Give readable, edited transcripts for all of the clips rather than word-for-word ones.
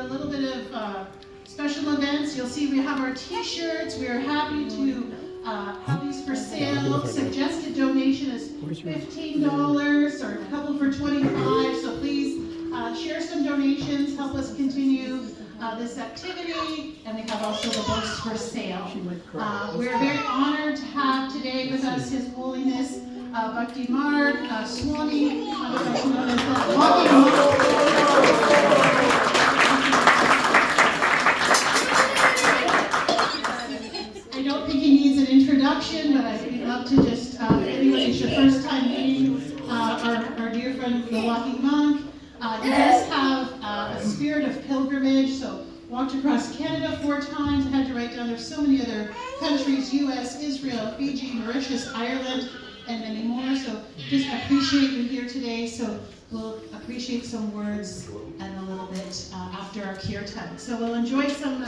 a little bit of special events. You'll see we have our t-shirts. We are happy to have these for sale. Suggested donation is $15 or a couple for $25. So please share some donations. Help us continue this activity. And we have also the books for sale. We're very honored to have today with us His Holiness Bhaktimarga, Swami, otherwise known as the Walking Monk. I don't think he needs an introduction, but I'd love to just, anyway, it's your first time meeting our dear friend, the Walking Monk. He does have a spirit of pilgrimage, so walked across Canada 4 times. I had to write down, there's so many other countries, US, Israel, Fiji, Mauritius, Ireland, and many more. So just appreciate you here today. So we'll appreciate some words and a little bit after our Kirtan. So we'll enjoy some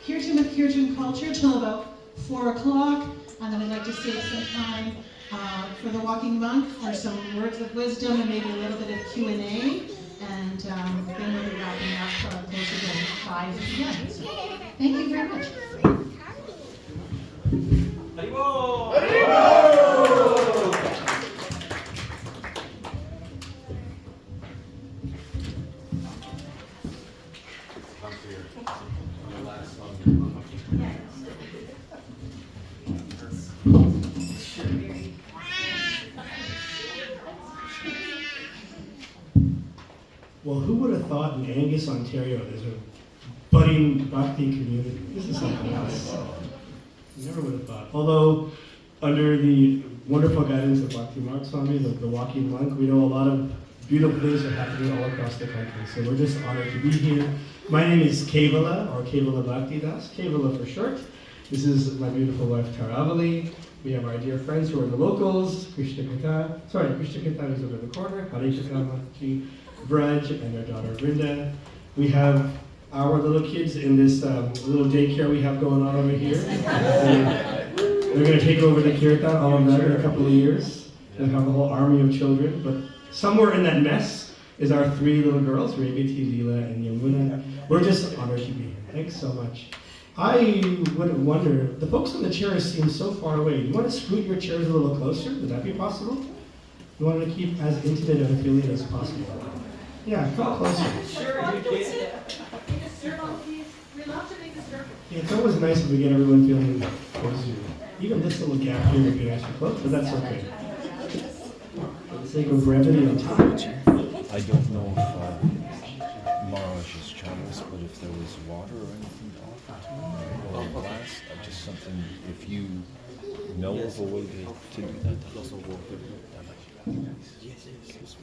Kirtan with Kirtan culture till about 4 o'clock. And then I'd like to save some time for the Walking Monk for some words of wisdom and maybe a little bit of Q&A. And then we'll be wrapping up closer to 5 p.m. So thank you very much. Haribol! Haribol! Well, who would have thought in Angus, Ontario, there's a budding Bhakti community? This is something else. Never would have thought. Although, under the wonderful guidance of Bhaktimarga Swami, the Walking Monk, we know a lot of beautiful things are happening all across the country. So we're just honored to be here. My name is Kevala, or Kevala Bhaktidas, Kevala for short. This is my beautiful wife, Taravali. We have our dear friends who are the locals, Krishna Kata is over the corner, Hare Kakamachi, Braj, and our daughter Govinda. We have our little kids in this little daycare we have going on over here. They're going to take over the Kirtan, all of that, in a couple of years. We'll have a whole army of children. But somewhere in that mess is our 3 little girls, Revati, Leela, and Yamuna. We're just honored to be here. Thanks so much. I would wonder, the folks on the chairs seem so far away. Do you want to scoot your chairs a little closer? Would that be possible? You want to keep as intimate of a feeling as possible. Yeah, come closer. Sure, you can. Yeah, it's always nice if we get everyone feeling closer. Even this little gap here would be nice to close, but that's okay. For the sake of brevity and time. I don't know if Maharaj is chalice, but if there was water or anything to offer to him, or a glass, just something, if you know of a way to do that, that's also water. Yes.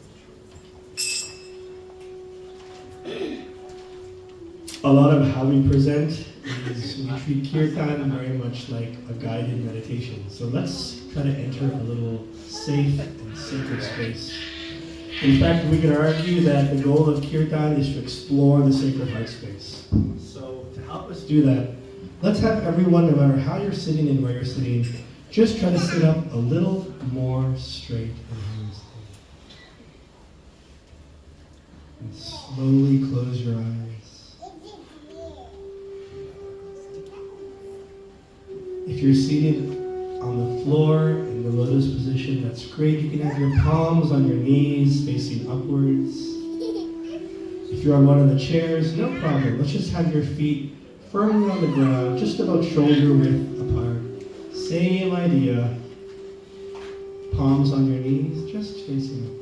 A lot of how we present is we treat Kirtan very much like a guided meditation. So let's try to enter a little safe and sacred space. In fact, we can argue that the goal of Kirtan is to explore the sacred heart space. So to help us do that, let's have everyone, no matter how you're sitting and where you're sitting, just try to sit up a little more straight and slowly close your eyes. If you're seated on the floor in the lotus position, that's great. You can have your palms on your knees facing upwards. If you're on one of the chairs, no problem. Let's just have your feet firmly on the ground, just about shoulder width apart. Same idea. Palms on your knees, just facing upwards.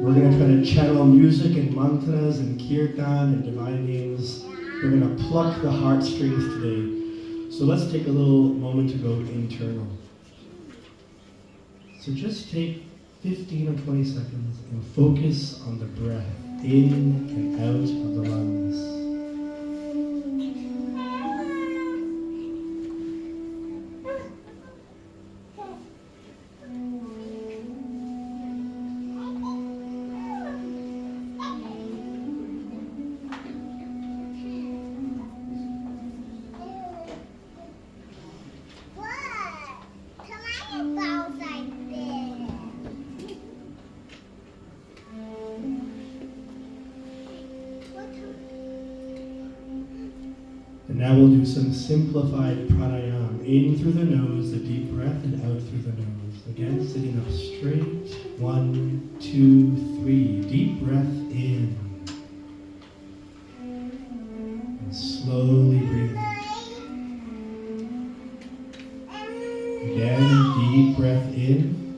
We're going to try to channel music and mantras and kirtan and divine names. We're going to pluck the heartstrings today. So let's take a little moment to go internal. So just take 15 or 20 seconds and focus on the breath in and out of the lungs. Now we'll do some simplified pranayama. In through the nose, a deep breath, and out through the nose. Again, sitting up straight. 1, 2, 3. Deep breath in. And slowly breathe out. Again, deep breath in.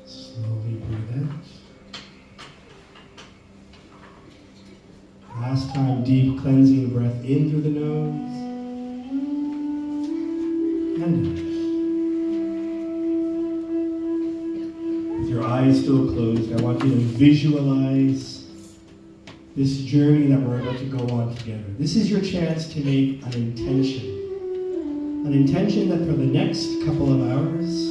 Slowly breathe out. Last time, deep cleansing breath in through the nose. And out. With your eyes still closed, I want you to visualize this journey that we're about to go on together. This is your chance to make an intention. An intention that for the next couple of hours,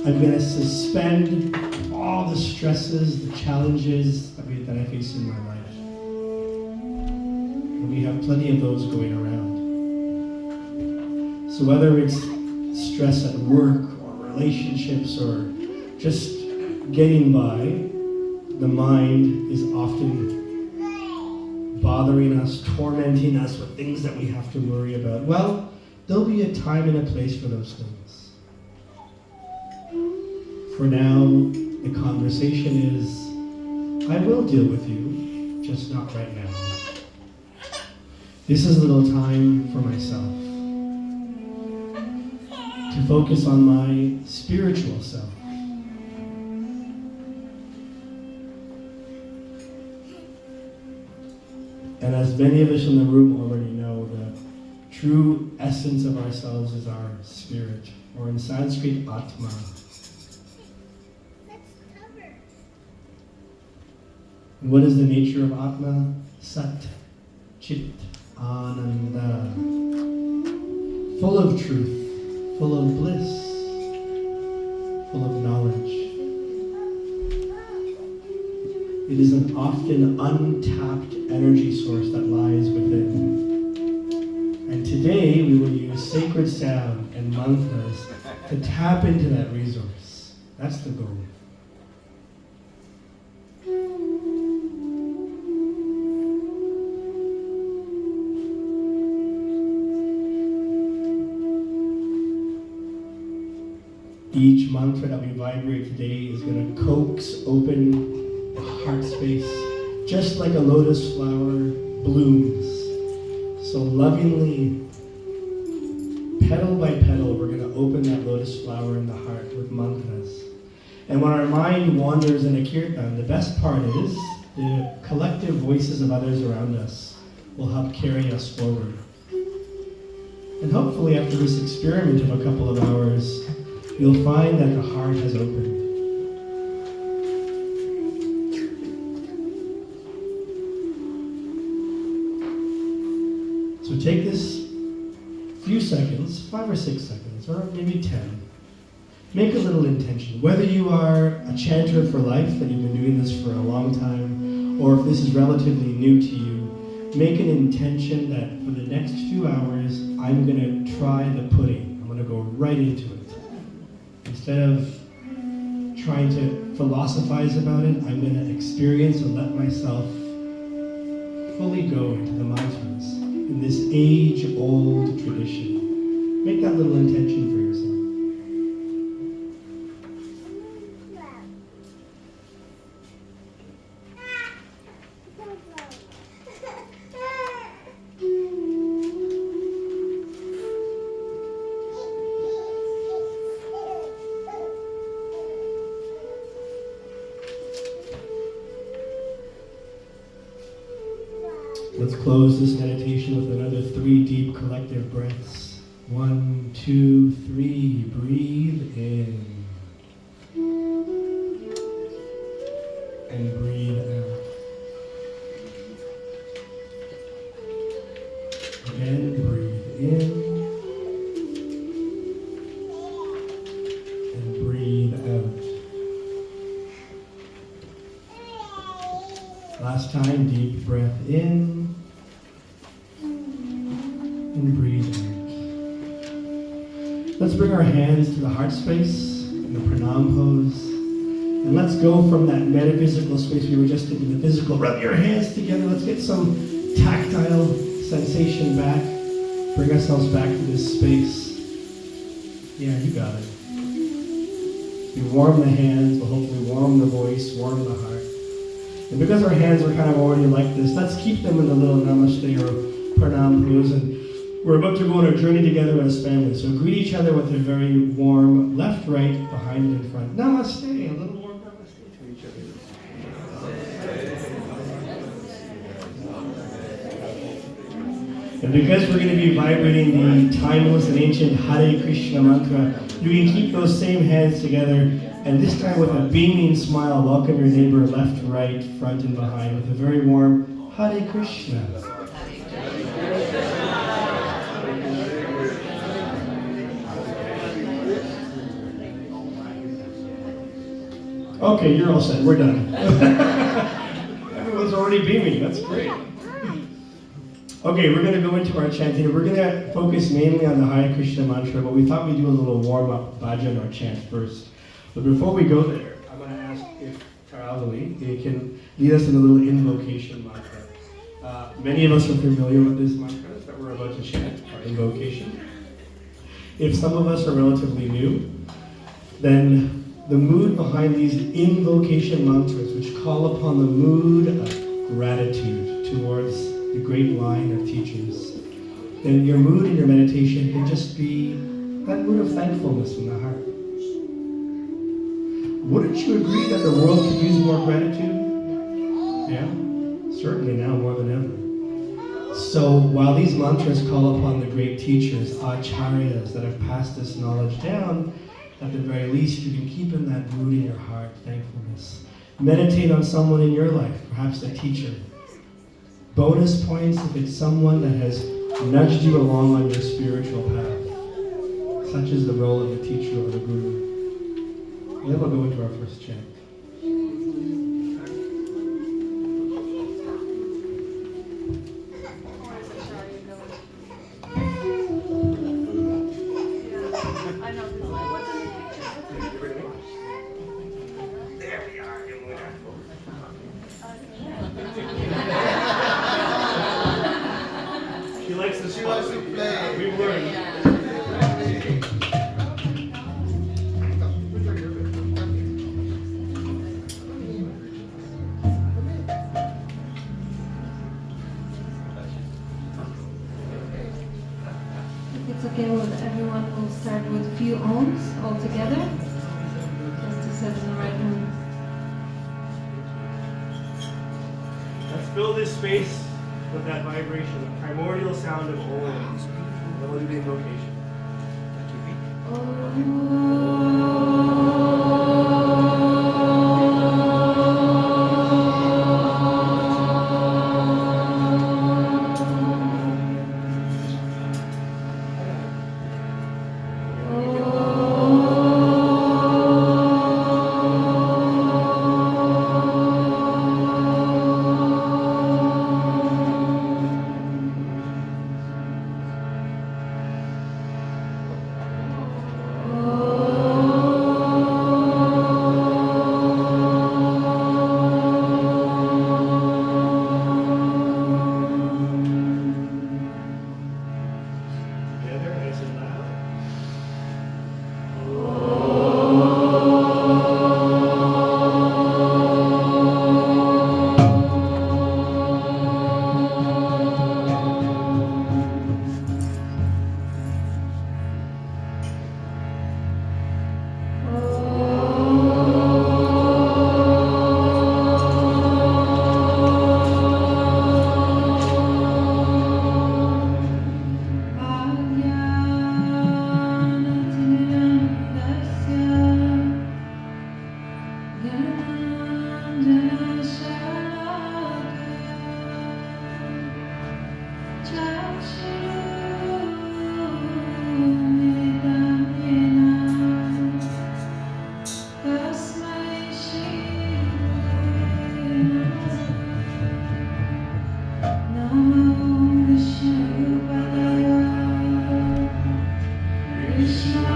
I'm going to suspend all the stresses, the challenges that I face in my life. And we have plenty of those going around. So whether it's stress at work or relationships or just getting by, the mind is often bothering us, tormenting us with things that we have to worry about. Well, there'll be a time and a place for those things. For now, the conversation is, I will deal with you, just not right now. This is a little time for myself to focus on my spiritual self. And as many of us in the room already know, the true essence of ourselves is our spirit, or in Sanskrit, Atma. And what is the nature of Atma? Sat, Chit, Ananda. Full of truth, full of bliss, full of knowledge. It is an often untapped energy source that lies within. And today we will use sacred sound and mantras to tap into that resource. That's the goal. Each mantra that we vibrate today is going to coax open the heart space, just like a lotus flower blooms. So lovingly, petal by petal, we're going to open that lotus flower in the heart with mantras. And when our mind wanders in a kirtan, the best part is the collective voices of others around us will help carry us forward. And hopefully after this experiment of a couple of hours, you'll find that the heart has opened. So take this few seconds, 5 or 6 seconds, or maybe 10. Make a little intention. Whether you are a chanter for life, that you've been doing this for a long time, or if this is relatively new to you, make an intention that for the next few hours, I'm going to try the pudding. I'm going to go right into it. Instead of trying to philosophize about it, I'm going to experience and let myself fully go into the mantras in this age-old tradition. Make that little intention for yourself. Let's close this meditation with another 3 deep collective breaths. 1, 2, 3. Breathe in. And breathe out. Again, breathe in. And breathe out. Last time, deep breath in. And breathe out. Let's bring our hands to the heart space in the pranam pose. And let's go from that metaphysical space we were just in to the physical. Rub your hands together. Let's get some tactile sensation back. Bring ourselves back to this space. Yeah, you got it. We warm the hands, we'll hopefully warm the voice, warm the heart. And because our hands are kind of already like this, let's keep them in the little namaste or pranam pose. And we're about to go on a journey together as family. So greet each other with a very warm left, right, behind and in front. Namaste, a little warm namaste to each other. And because we're going to be vibrating the timeless and ancient Hare Krishna mantra, you can keep those same hands together, and this time with a beaming smile, welcome your neighbor left, right, front, and behind with a very warm Hare Krishna. Okay, you're all set. We're done. Everyone's already beaming. That's great. Okay, we're going to go into our chanting. We're going to focus mainly on the Hare Krishna mantra, but we thought we'd do a little warm-up bhajan or chant first. But before we go there, I'm going to ask if Taravali can lead us in a little invocation mantra. Many of us are familiar with this mantra that we're about to chant, our invocation. If some of us are relatively new, then the mood behind these invocation mantras, which call upon the mood of gratitude towards the great line of teachers, then your mood in your meditation can just be that mood of thankfulness in the heart. Wouldn't you agree that the world could use more gratitude? Yeah, certainly now more than ever. So while these mantras call upon the great teachers, acharyas that have passed this knowledge down, at the very least you can keep in that mood in your heart, thankfulness. Meditate on someone in your life, perhaps a teacher. Bonus points if it's someone that has nudged you along on your spiritual path. Such is the role of the teacher or the guru. And then we'll go into our first chant. She likes to play. We've learned. If it's okay with everyone, we'll start with a few ohms all together, just to set in the right mood. Let's fill this space with that vibration, the primordial sound of Om. Then we'll do the invocation. Krishna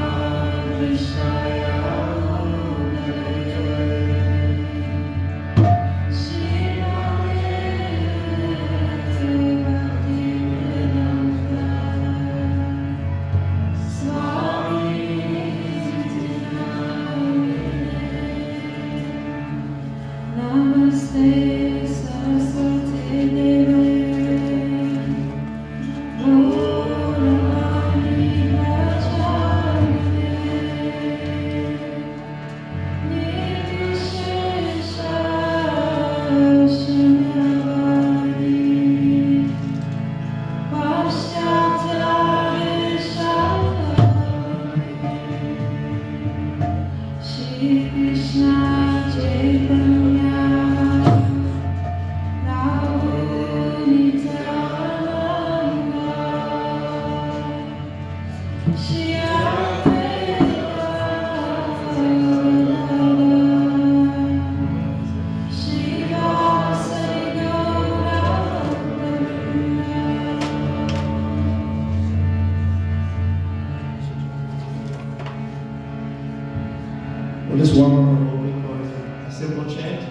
We'll just one more opening chorus, a simple chant.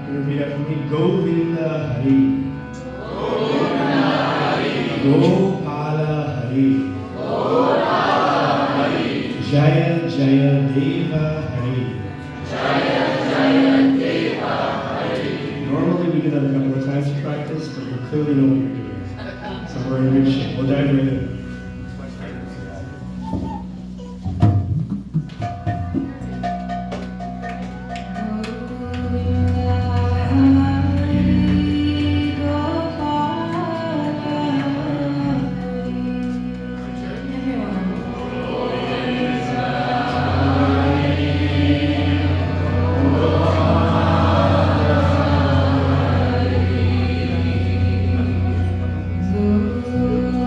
You repeat after me. Govinda Hare. Govinda Hare. Gopala Hare. Gopala Hare. Jaya Jaya Deva Hare. Jaya Jaya Deva Hare. Normally we do that a couple of times to practice, but you clearly know what you're doing. So we're in good shape. We'll dive right in.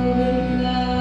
Govinda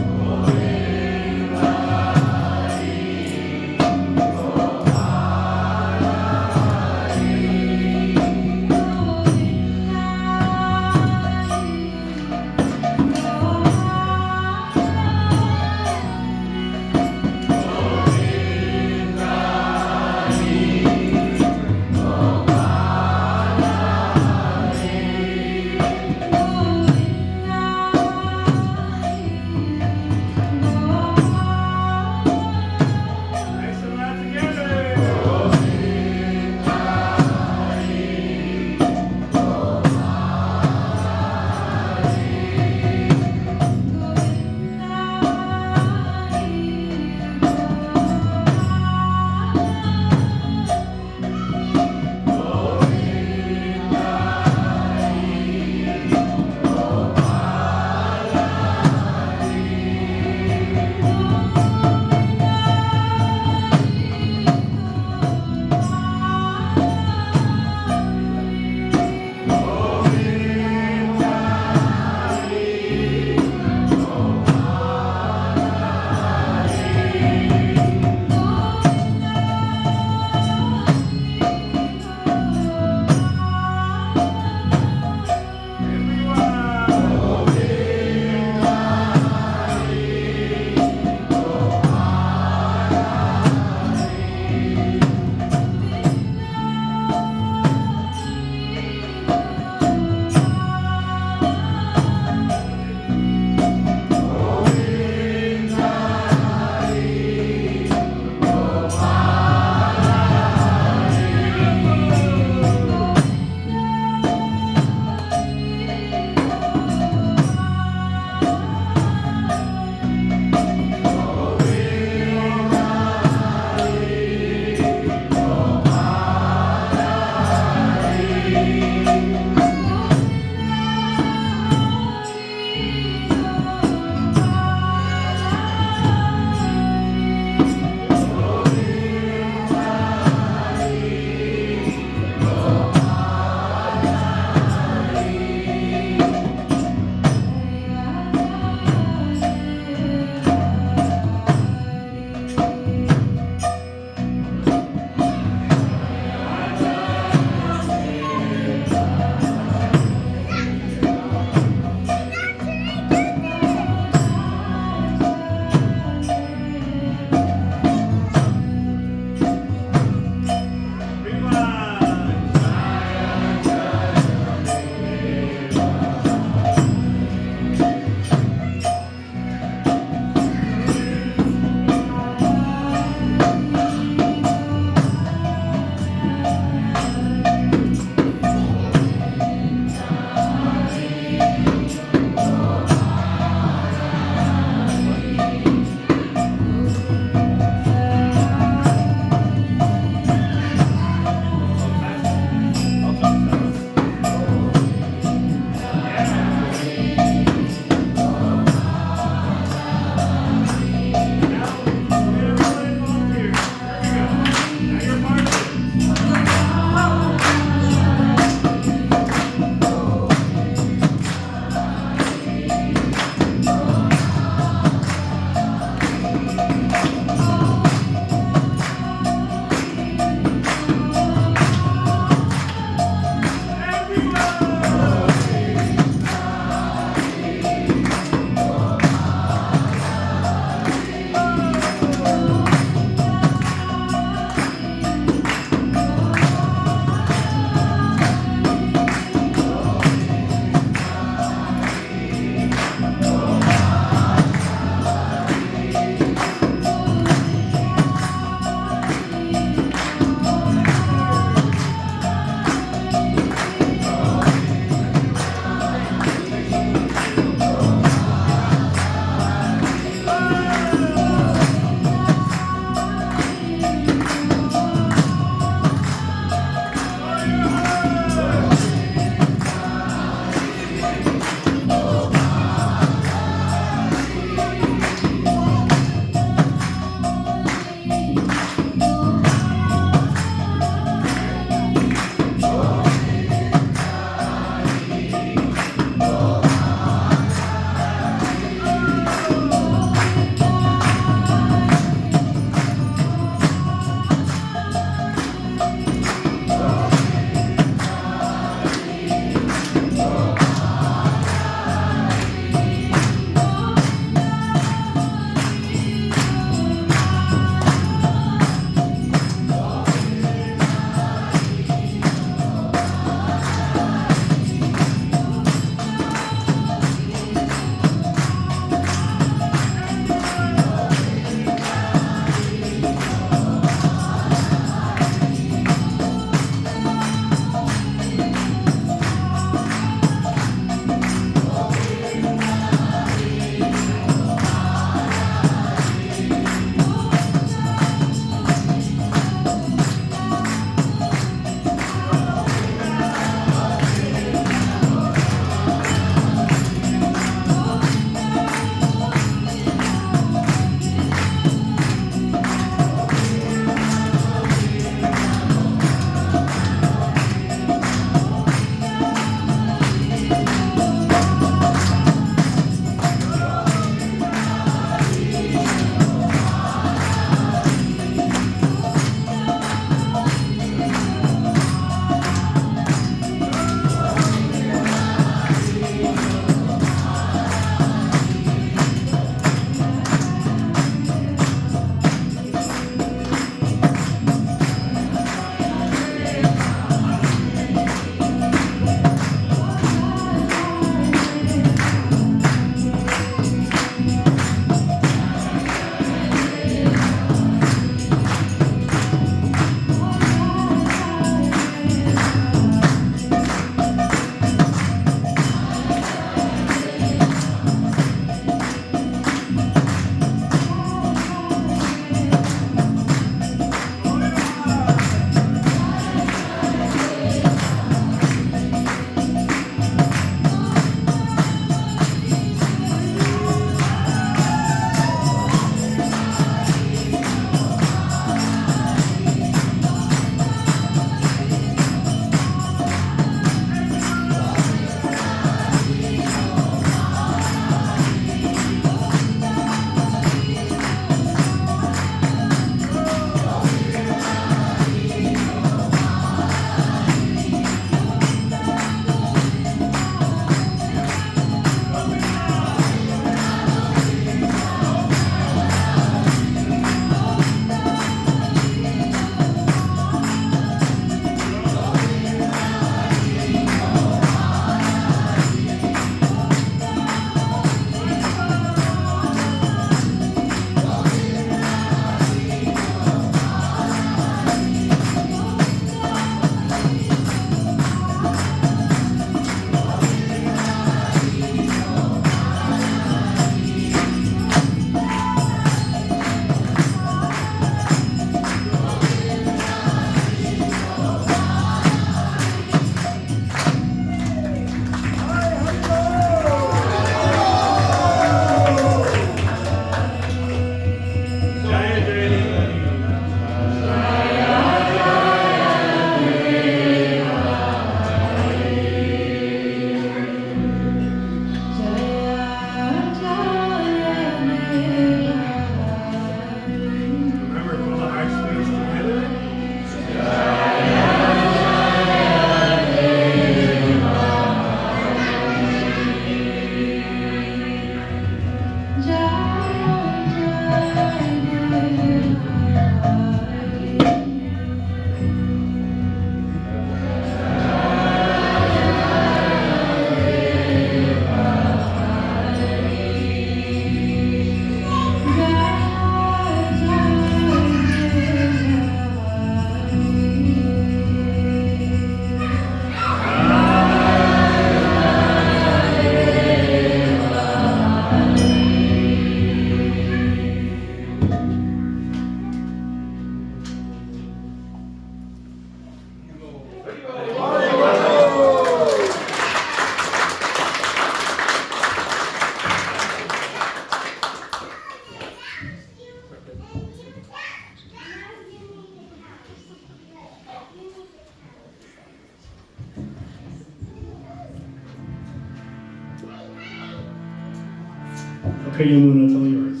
Okay, Yamuna, it's all yours.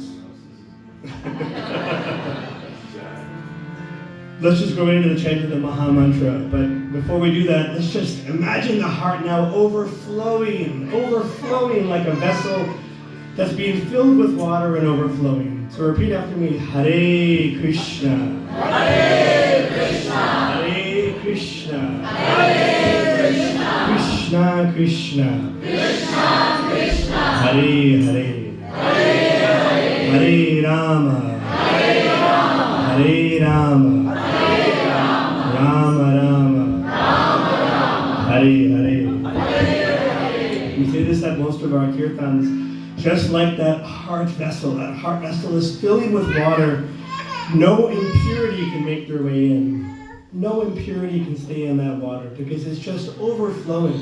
Let's just go right into the chant of the Maha Mantra. But before we do that, let's just imagine the heart now overflowing like a vessel that's being filled with water and overflowing. So repeat after me. Hare Krishna. Hare Krishna. Hare Krishna. Hare Krishna. Krishna Krishna. Krishna Krishna. Hare Hare. Hare Hare. Hare Rama. Hare Rama. Hare Rama. Hare Rama. Rama Rama. Rama Rama. Hare Hare. Hare Hare. We say this at most of our kirtans. Just like that heart vessel is filling with water. No impurity can make their way in. No impurity can stay in that water because it's just overflowing.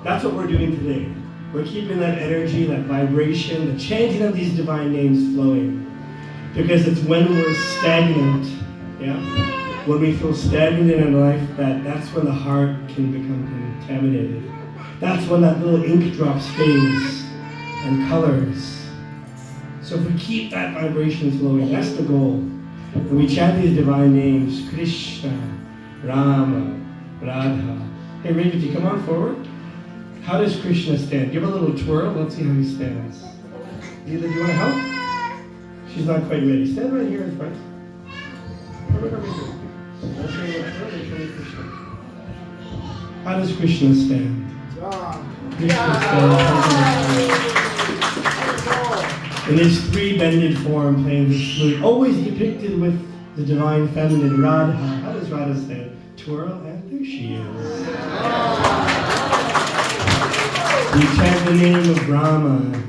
That's what we're doing today. We're keeping that energy, that vibration, the chanting of these divine names flowing. Because it's when we're stagnant, when we feel stagnant in our life, that's when the heart can become contaminated. That's when that little ink drop stays and colors. So if we keep that vibration flowing, that's the goal. When we chant these divine names, Krishna, Rama, Radha. Hey, Revati, come on forward. How does Krishna stand? Give a little twirl. Let's see how he stands. Leela, do you want to help? She's not quite ready. Stand right here in front. How does Krishna stand? Krishna stands in his three-bended form, playing the flute, always depicted with the divine feminine Radha. How does Radha stand? Twirl, and there she is. We chant the name of Rama,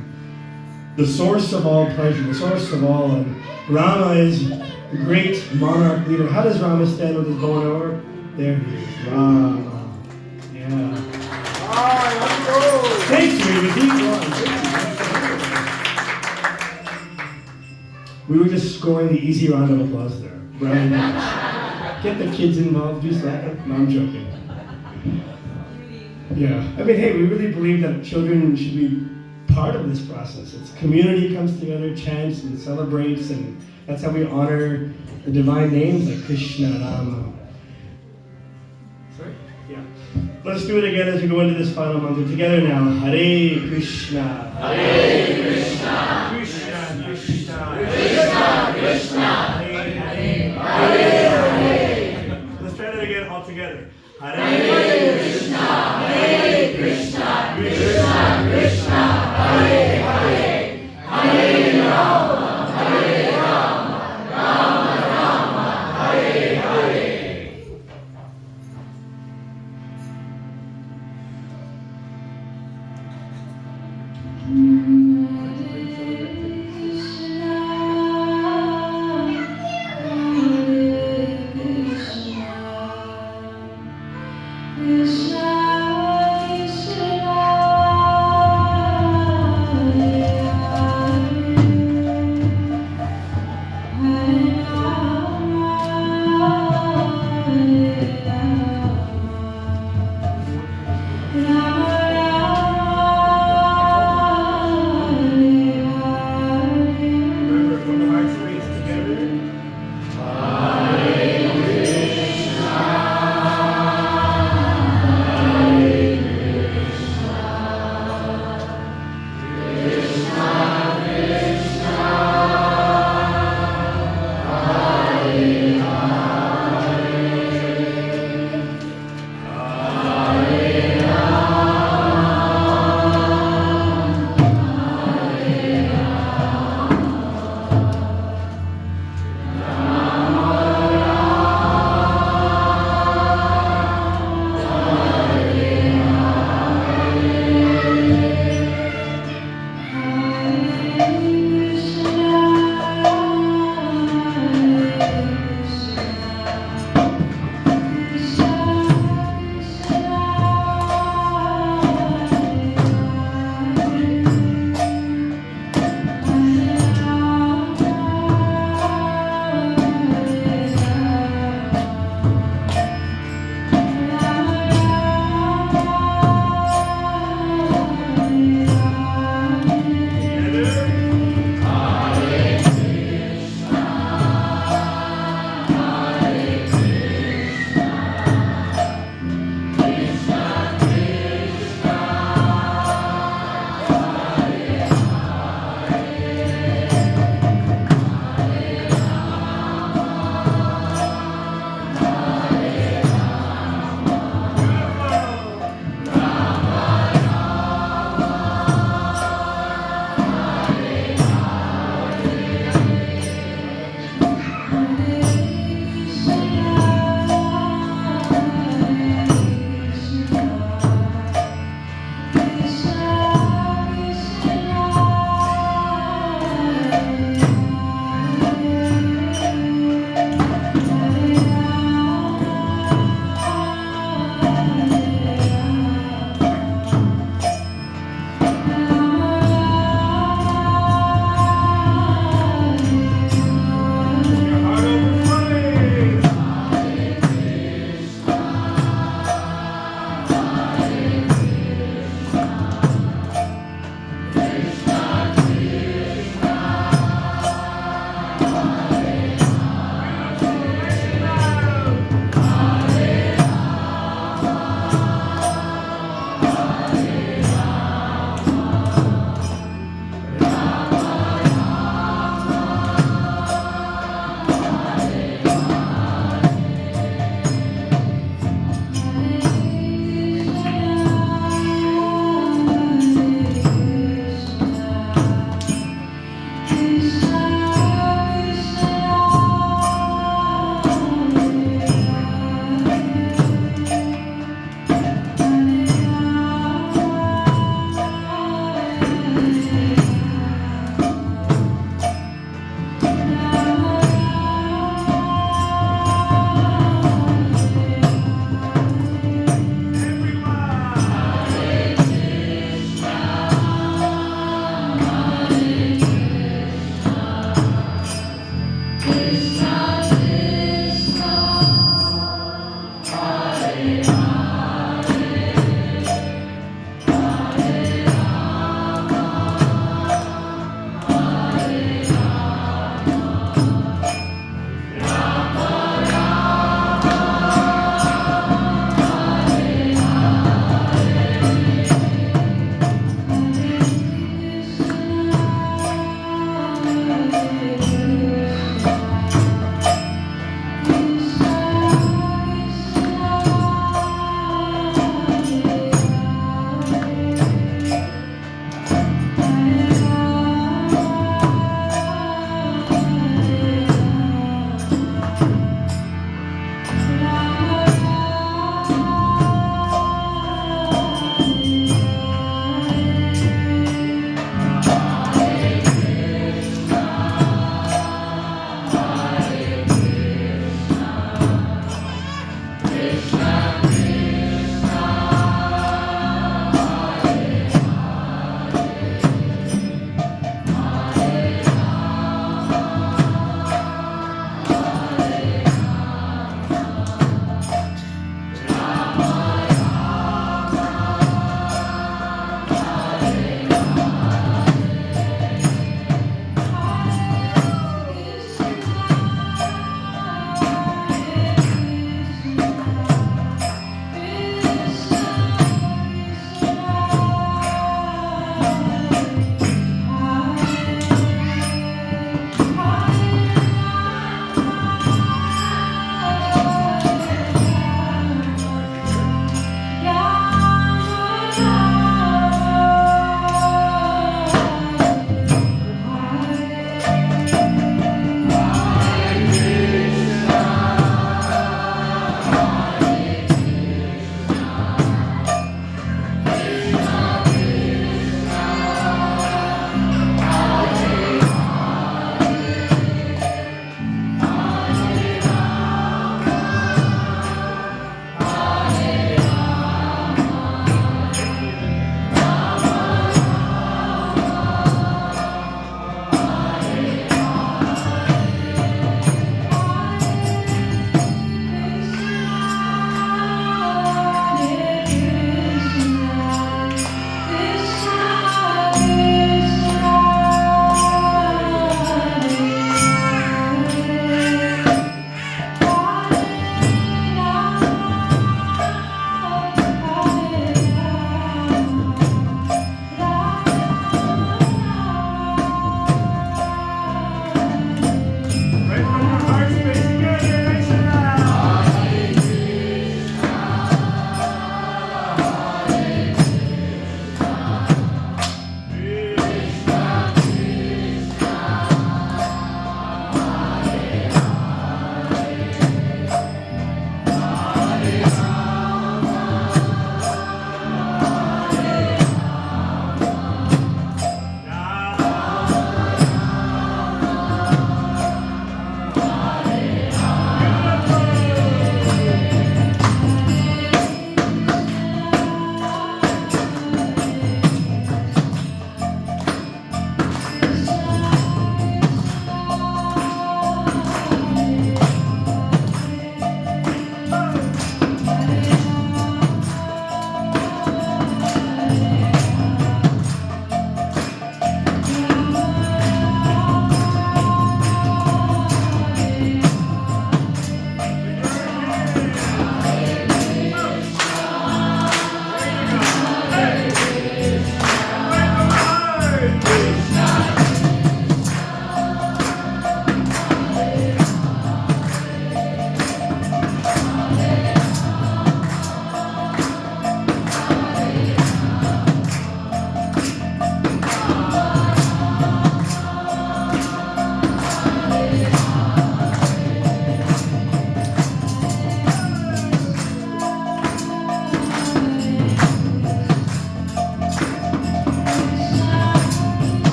the source of all pleasure, the source of all. And Rama is the great monarch leader. How does Rama stand with his bow and arrow? There he is. Rama. Yeah. Thanks, Revati. We were just scoring the easy round of applause there. Round of applause. Get the kids involved, do something. No, I'm joking. Yeah. I mean, hey, we really believe that children should be part of this process. It's community comes together, chants and celebrates, and that's how we honor the divine names like Krishna, Rama. Sorry? Yeah. Let's do it again as we go into this final mantra together now. Hare Krishna. Hare Krishna. Krishna Krishna. Krishna Krishna. Hare Hare. Hare Hare. Let's try that again all together. Hare Krishna. Hare Krishna. Krishna Krishna. Hare Hare. Hare Rama. Hare Rama. Rama Rama. Hare Hare. Hare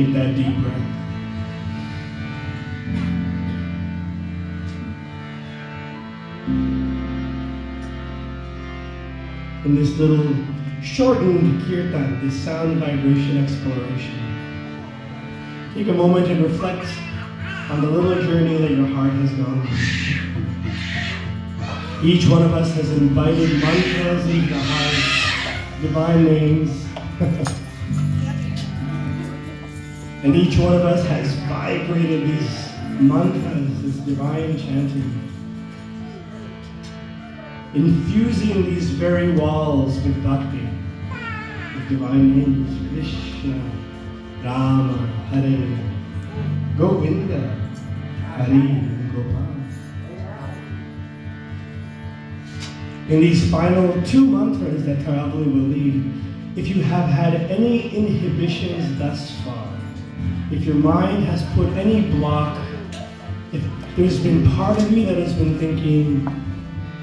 take that deep breath. In this little shortened kirtan, this sound vibration exploration, take a moment and reflect on the little journey that your heart has gone on. Each one of us has invited mantras into the heart, divine names. And each one of us has vibrated these mantras, this divine chanting, infusing these very walls with bhakti, with divine names, Krishna, Rama, Hare, Govinda, Hare, and Gopal. In these final 2 mantras that Taravali will lead, if you have had any inhibitions thus far, if your mind has put any block, if there's been part of you that has been thinking,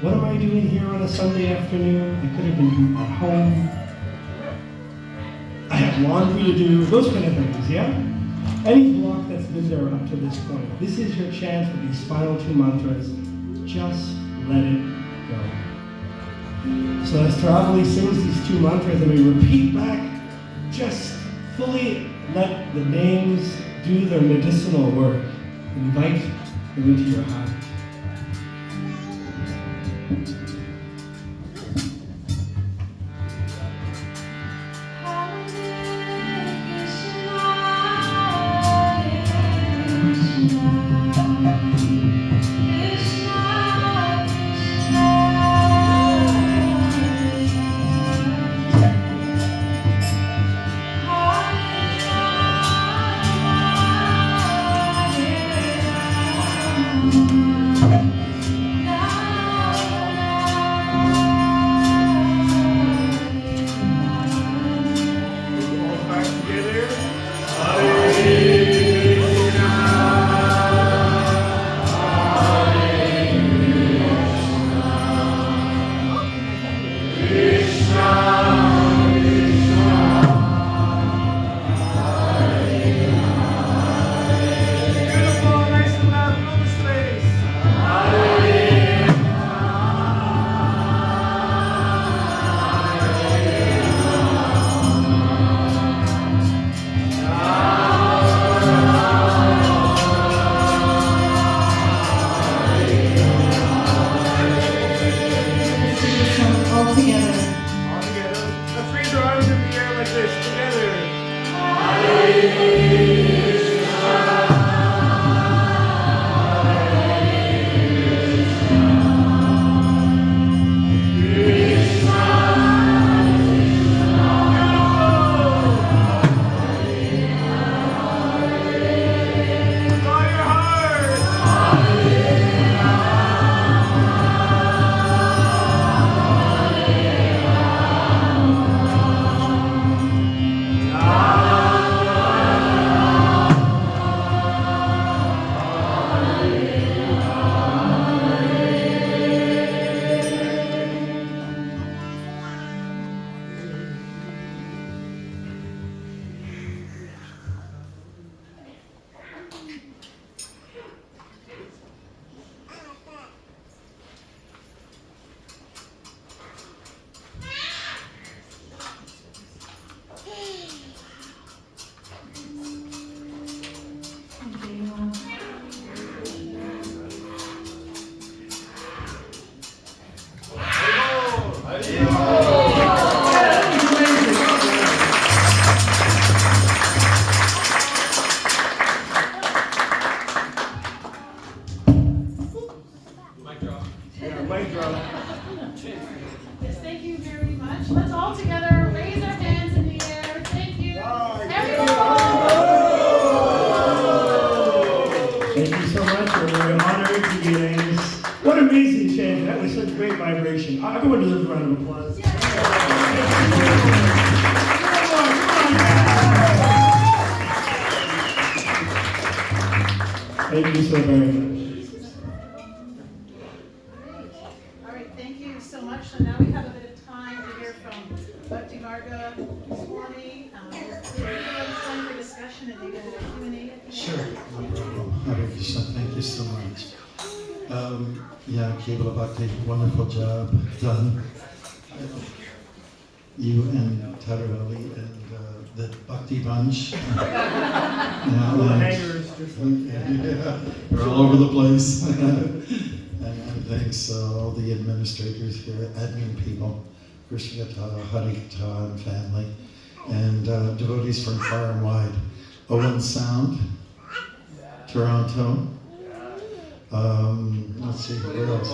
what am I doing here on a Sunday afternoon? I could have been at home. I have laundry to do, those kind of things, yeah? Any block that's been there up to this point, this is your chance with these final 2 mantras. Just let it go. So as Taravali sings these 2 mantras and we repeat back, just fully let the names do their medicinal work. Invite them into your heart. Yes, thank you very much. Let's all together raise our hands in the air. Thank you. Everyone. Thank you so much. We're very honored to be Angus. What amazing chant. That was such great vibration. Everyone deserves a round of applause. Thank you so very much. All right, thank you so much. So now we have a bit of time to hear from Bhaktimarga, Swami. Time for discussion and maybe Sure, no problem. Hare Krishna, thank you so much. Yeah, Kebala Bhakti, wonderful job done. You and Taravali and the Bhakti bunch. Yeah, you're all over the place. and thanks all the administrators here, admin people, Krishna Kata, Hare Kata, and family, and devotees from far and wide. Owen Sound, Toronto. Let's see, where else?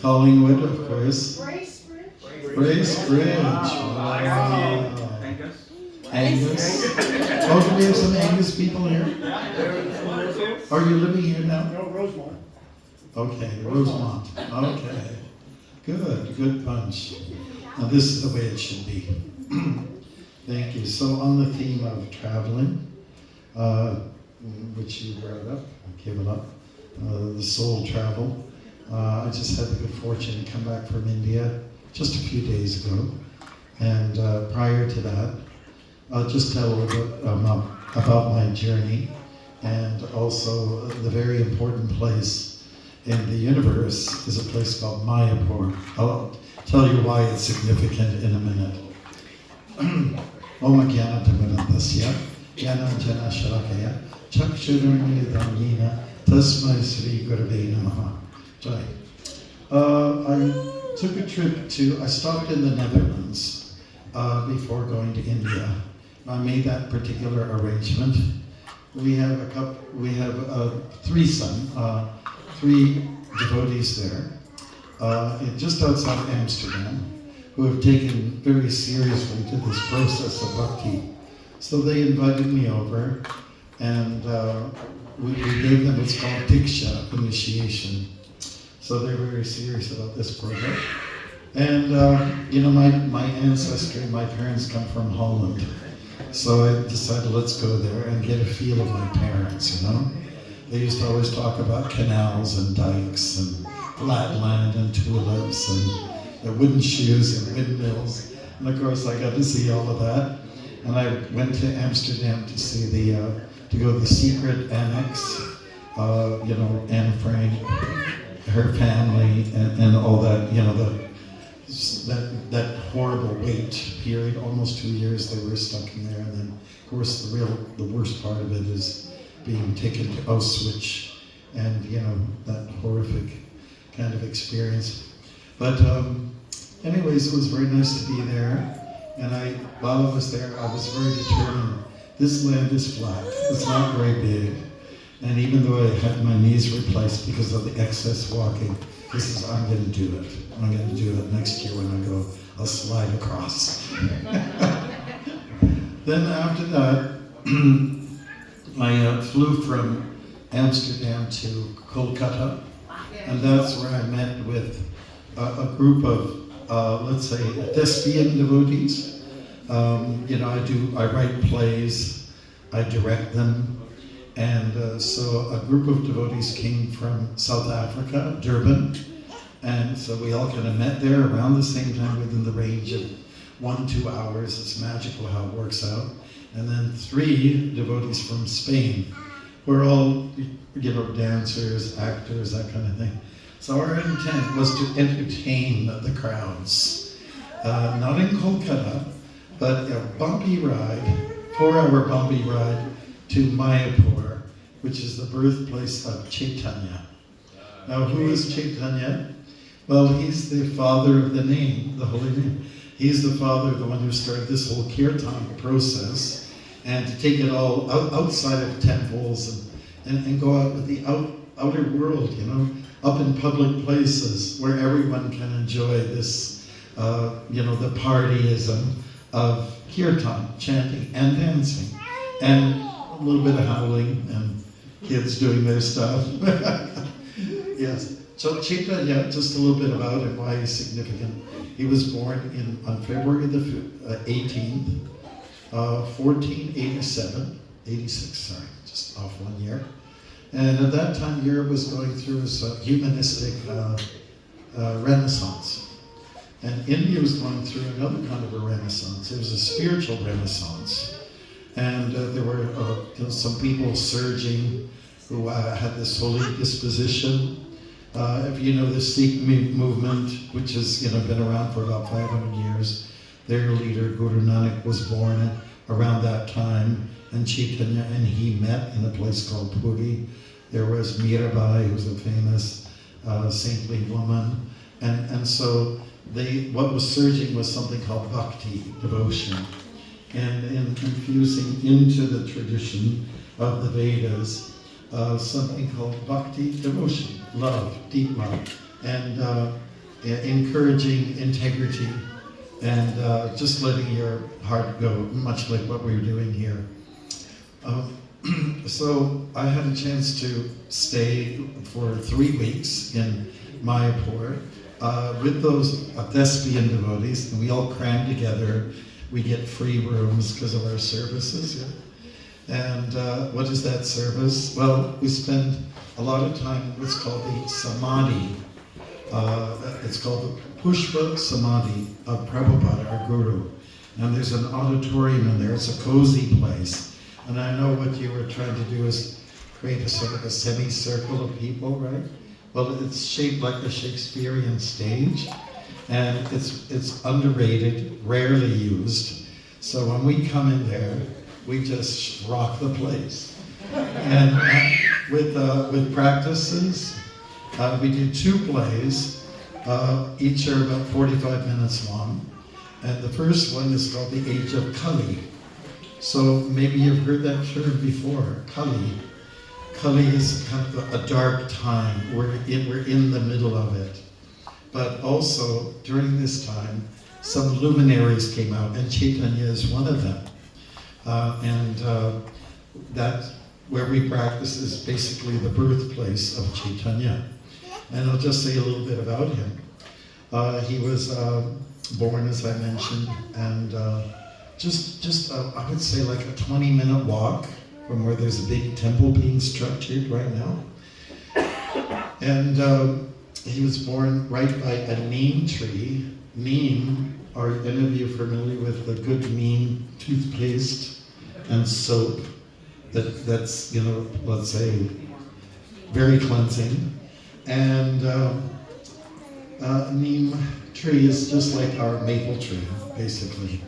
Collingwood, of course. Brace Bridge. Wow. Angus. Oh, do we have some Angus people here? Are you living here now? No, Rosemont. Okay, Rosemont. Okay. Good bunch. Now this is the way it should be. Thank you. So on the theme of traveling, which you brought up, I gave it up, the soul travel. I just had the good fortune to come back from India just a few days ago. And prior to that, I'll just tell a little bit about my journey and also the very important place in the universe is a place called Mayapur. I'll tell you why it's significant in a minute. Om Jnanatamanatasya Jnanam Jana Shalakaya Chakshurunmilidam Tasmai Sri Gurave Namaha. Jai. I took a trip I stopped in the Netherlands before going to India. I made that particular arrangement. We have a threesome, three devotees there, just outside of Amsterdam, who have taken very seriously to this process of bhakti. So they invited me over, and we gave them what's called Diksha, initiation. So they're very serious about this project. And my ancestry, my parents come from Holland. So I decided let's go there and get a feel of my parents, They used to always talk about canals and dikes and flat land and tulips and wooden shoes and windmills. And of course I got to see all of that. And I went to Amsterdam to see to go to the secret annex, Anne Frank, her family and all that, that horrible wait period, almost 2 years they were stuck in there. And then, of course, the worst part of it is being taken to Auschwitz and, that horrific kind of experience. But anyways, it was very nice to be there. And while I was there, I was very determined. This land is flat. It's not very big. And even though I had my knees replaced because of the excess walking, I'm going to do it. I'm going to do it next year when I go. I'll slide across. Then after that, I flew from Amsterdam to Kolkata, and that's where I met with a group of, let's say, thespian devotees. I write plays, I direct them, and so a group of devotees came from South Africa, Durban, and so we all kind of met there around the same time within the range of 1-2 hours. It's magical how it works out. And then 3 devotees from Spain. We're all, dancers, actors, that kind of thing. So our intent was to entertain the crowds. Not in Kolkata, but a bumpy ride, 4-hour bumpy ride to Mayapur, which is the birthplace of Chaitanya. Now, who is Chaitanya? Well, he's the father of the name, the holy name. He's the father, the one who started this whole Kirtan process, and to take it all outside of temples and go out with the outer world, up in public places where everyone can enjoy this, the partyism of Kirtan, chanting and dancing, and a little bit of howling and kids doing their stuff. Yes. So Chaitanya, just a little bit about him, why he's significant. He was born on February the 18th, 86, sorry, just off 1 year. And at that time, Europe was going through a humanistic renaissance. And India was going through another kind of a renaissance. It was a spiritual renaissance. And there were some people surging who had this holy disposition. If you know the Sikh movement, which has been around for about 500 years, their leader Guru Nanak was born around that time, and Chaitanya and he met in a place called Puri. There was Mirabai, who's a famous saintly woman, and so what was surging was something called Bhakti, devotion, and infusing into the tradition of the Vedas something called Bhakti, devotion, love, deep love, and encouraging integrity, and just letting your heart go, much like what we're doing here. So I had a chance to stay for 3 weeks in Mayapur with those thespian devotees, and we all cram together. We get free rooms because of our services. Yeah? And what is that service? Well, we spend a lot of time in what's called the Samadhi. It's called the Pushpa Samadhi of Prabhupada, our Guru. And there's an auditorium in there. It's a cozy place. And I know what you were trying to do is create a sort of a semicircle of people, right? Well, it's shaped like a Shakespearean stage, and it's underrated, rarely used. So when we come in there, we just rock the place. And with practices, we do 2 plays, each are about 45 minutes long. And the first one is called The Age of Kali. So maybe you've heard that term before, Kali. Kali is kind of a dark time. We're in the middle of it. But also, during this time, some luminaries came out, and Chaitanya is one of them. That where we practice is basically the birthplace of Chaitanya. And I'll just say a little bit about him. He was born, as I mentioned, and just I would say like a 20-minute walk from where there's a big temple being structured right now. And he was born right by a neem tree. Neem, are any of you familiar with the good neem toothpaste and soap? That's let's say, very cleansing. And neem tree is just like our maple tree, basically.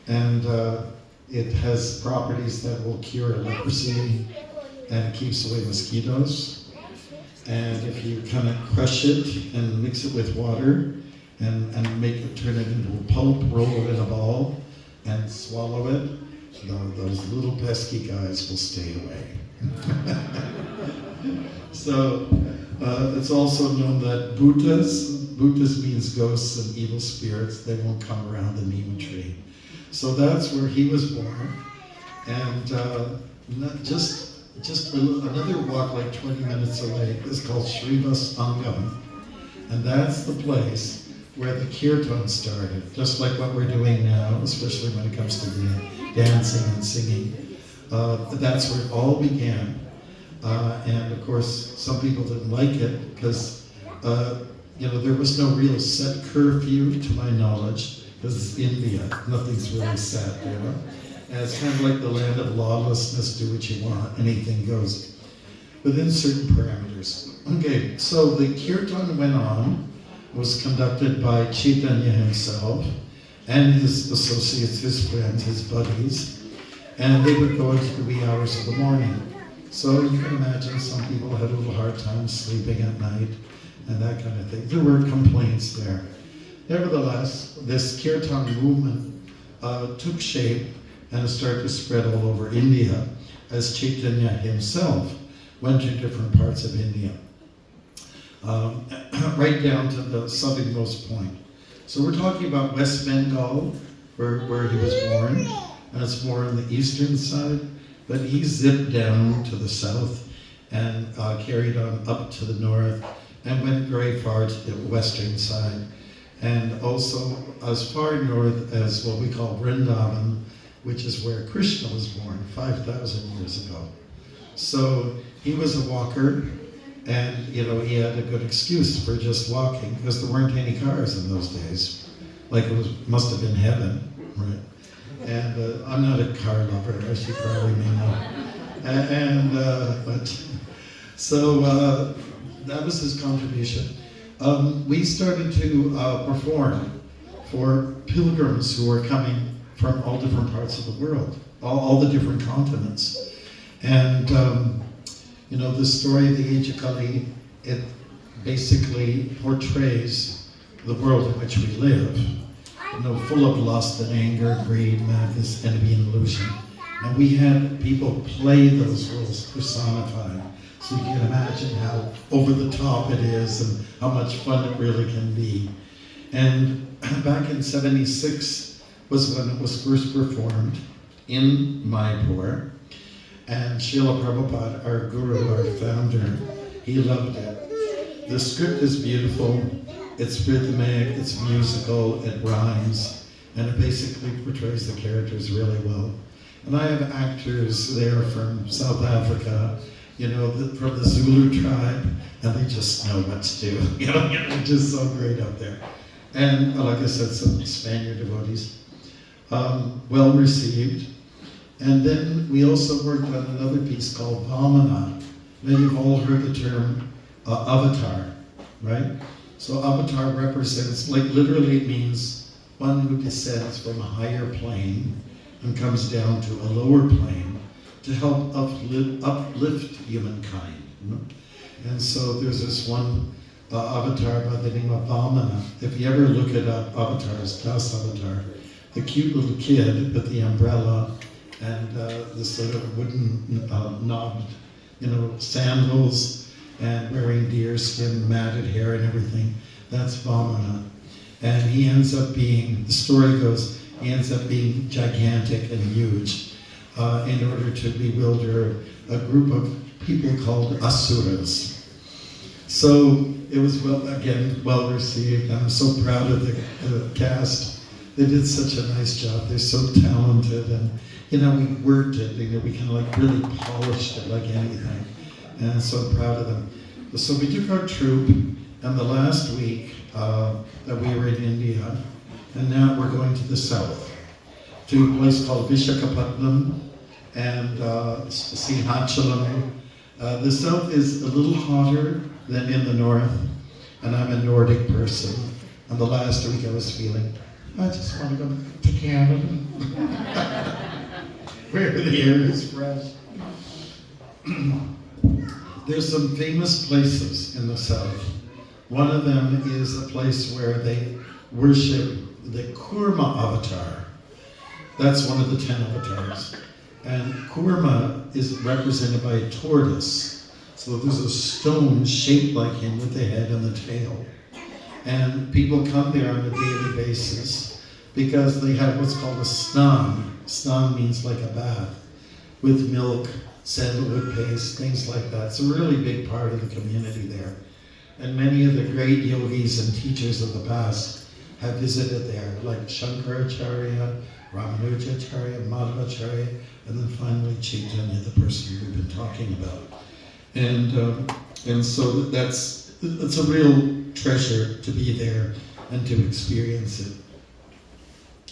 And it has properties that will cure leprosy and keeps away mosquitoes. And if you kind of crush it and mix it with water and turn it into a pulp, roll it in a ball, and swallow it, those little pesky guys will stay away. So it's also known that Bhutas means ghosts and evil spirits, they won't come around the neem tree. So that's where he was born. And just another walk like 20 minutes away is called Srivas Angam. And that's the place where the Kirtan started, just like what we're doing now, especially when it comes to dancing and singing. That's where it all began. And of course, some people didn't like it because there was no real set curfew, to my knowledge, because it's India. Nothing's really set, And it's kind of like the land of lawlessness, do what you want, anything goes, within certain parameters. Okay, so the Kirtan went on, was conducted by Chaitanya himself, and his associates, his friends, his buddies, and they would go into the wee hours of the morning. So you can imagine some people had a little hard time sleeping at night, and that kind of thing. There were complaints there. Nevertheless, this Kirtan movement took shape and it started to spread all over India as Chaitanya himself went to different parts of India, right down to the southernmost point. So we're talking about West Bengal, where he was born, and it's more on the eastern side, but he zipped down to the south and carried on up to the north and went very far to the western side, and also as far north as what we call Vrindavan, which is where Krishna was born 5,000 years ago. So he was a walker, and he had a good excuse for just walking because there weren't any cars in those days. Like must have been heaven, right? And I'm not a car lover, as you probably may know. So that was his contribution. We started to perform for pilgrims who were coming from all different parts of the world, all the different continents. And, the story of the Age of Kali, it basically portrays the world in which we live, full of lust and anger, greed, madness, envy, and illusion. And we had people play those roles personified. So you can imagine how over the top it is and how much fun it really can be. And back in '76 was when it was first performed in Mayapur. And Srila Prabhupada, our guru, our founder, he loved it. The script is beautiful, it's rhythmic, it's musical, it rhymes, and it basically portrays the characters really well. And I have actors there from South Africa, from the Zulu tribe, and they just know what to do. They're just so great up there. And like I said, some Spaniard devotees. Well received. And then we also worked on another piece called Vamana. Now you've all heard the term avatar, right? So avatar represents, literally it means one who descends from a higher plane and comes down to a lower plane to help uplift humankind. And so there's this one avatar by the name of Vamana. If you ever look at avatars, Das Avatar, the cute little kid with the umbrella and the sort of wooden knobbed, sandals and wearing deerskin, matted hair and everything. That's Vamana. And he ends up being, the story goes, he ends up being gigantic and huge in order to bewilder a group of people called Asuras. So it was, well received. I'm so proud of the cast. They did such a nice job. They're so talented, and we worked it. We kind of really polished it like anything, and I'm so proud of them. So we took our troupe, and the last week that we were in India, and now we're going to the south, to a place called Vishakhapatnam and Singhachalam. The south is a little hotter than in the north, and I'm a Nordic person. And the last week I was feeling, I just want to go to Canada, where the air is fresh. There's some famous places in the south. One of them is a place where they worship the Kurma avatar. That's one of the 10 avatars. And Kurma is represented by a tortoise. So there's a stone shaped like him with the head and the tail. And people come there on a daily basis because they have what's called a snan. Snan means like a bath, with milk, sandalwood paste, things like that. It's a really big part of the community there. And many of the great yogis and teachers of the past have visited there, like Shankaracharya, Ramanujacharya, Madhvacharya, and then finally Chaitanya, the person we've been talking about. And so it's a real treasure to be there and to experience it.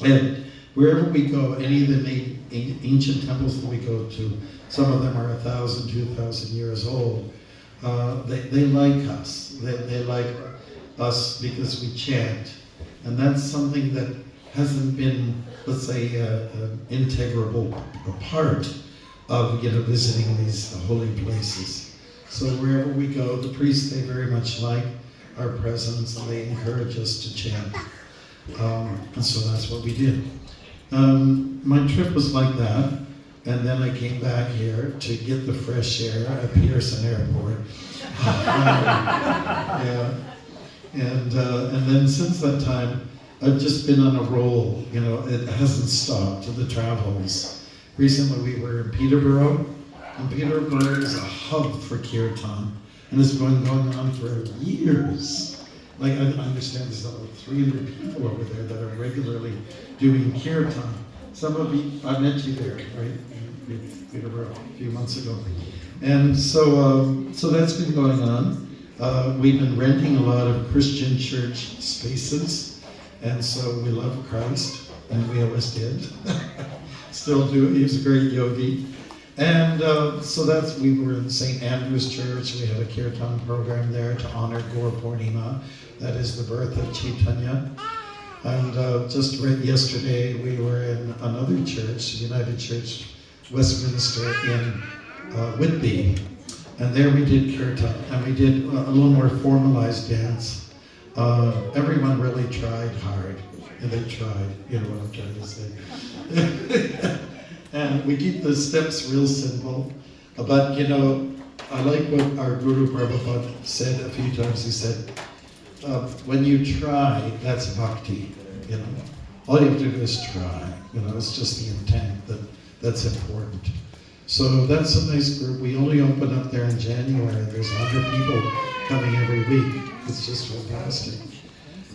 And wherever we go, any of the ancient temples that we go to, some of them are 1,000, 2,000 years old. They like us. They like us because we chant. And that's something that hasn't been, let's say, an integrable part of visiting these holy places. So wherever we go, the priests, they very much like our presence, and they encourage us to chant. And so that's what we did. My trip was like that, and then I came back here to get the fresh air at Pearson Airport. And then since that time, I've just been on a roll. It hasn't stopped, the travels. Recently we were in Peterborough, and Peterborough is a hub for Kirtan, and it's been going on for years. I understand there's about 300 people over there that are regularly doing Kirtan. Some of you, I met you there, right? In Peterborough a few months ago. And so that's been going on. We've been renting a lot of Christian church spaces, and so we love Christ. and we always did. Still do. He was a great yogi. And so we were in St. Andrew's Church. We had a Kirtan program there to honor Gaur Purnima. That is the birth of Chaitanya. And just right yesterday, we were in another church, United Church, Westminster in Whitby. And there we did Kirtan, and we did a little more formalized dance. Everyone really tried hard, and they tried, you know what I'm trying to say. And we keep the steps real simple, but you know, I like what our Guru Prabhupada said a few times. He said, when you try, that's bhakti, you know. All you have to do is try, you know, it's just the intent that's important. So that's a nice group. We only open up there in January. There's 100 people coming every week. It's just fantastic.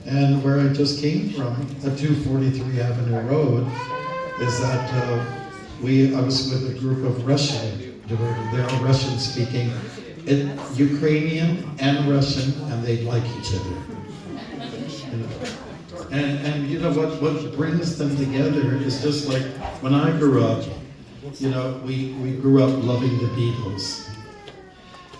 And where I just came from, at 243 Avenue Road, is that I was with a group of Russian devotees. They're all Russian speaking, Ukrainian and Russian, and they like each other. You know? And you know what brings them together is just like when I grew up, you know, we grew up loving the Beatles.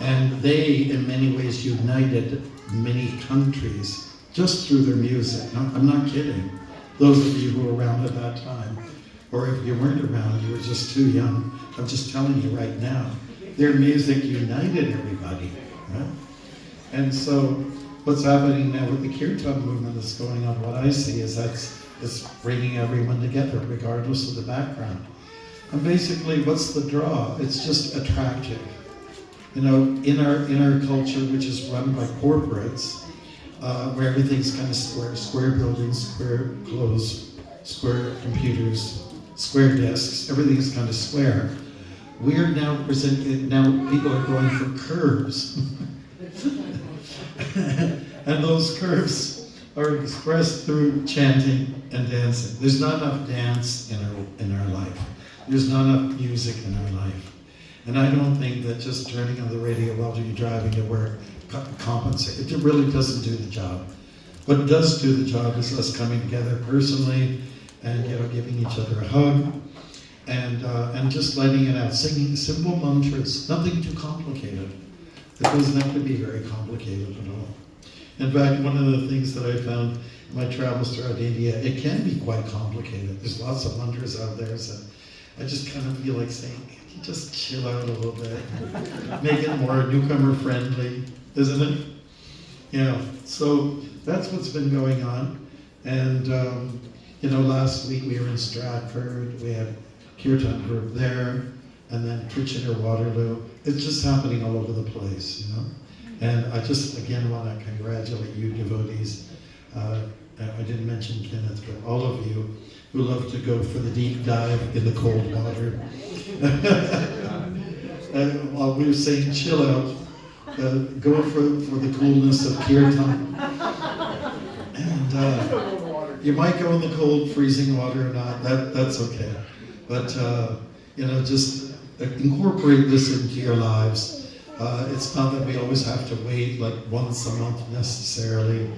And they, in many ways, united many countries just through their music. No, I'm not kidding. Those of you who were around at that time, or if you weren't around, you were just too young. I'm just telling you right now, their music united everybody, right? And so what's happening now with the Kirtan movement that's going on, what I see is it's bringing everyone together, regardless of the background. And basically, what's the draw? It's just attractive. You know, in our culture, which is run by corporates, where everything's kind of square buildings, square clothes, square computers, square desks, everything is kind of square. We're now people are going for curves. And those curves are expressed through chanting and dancing. There's not enough dance in our life. There's not enough music in our life. And I don't think that just turning on the radio while you're driving to work compensates. It really doesn't do the job. What does do the job is us coming together personally and, you know, giving each other a hug and just letting it out, singing simple mantras, nothing too complicated. It doesn't have to be very complicated at all. In fact, one of the things that I found in my travels throughout India, it can be quite complicated. There's lots of mantras out there, so I just kind of feel like saying, can you just chill out a little bit, make it more newcomer friendly, isn't it? Yeah, so that's what's been going on. And, you know, last week we were in Stratford, we had Kirtan group there, and then Kitchener, Waterloo. It's just happening all over the place, you know? And I just, again, want to congratulate you devotees. I didn't mention Kenneth, but all of you who love to go for the deep dive in the cold water. And while we were saying chill out, go for the coolness of Kirtan. And you might go in the cold, freezing water or not, that's okay. But, you know, just incorporate this into your lives. It's not that we always have to wait like once a month necessarily.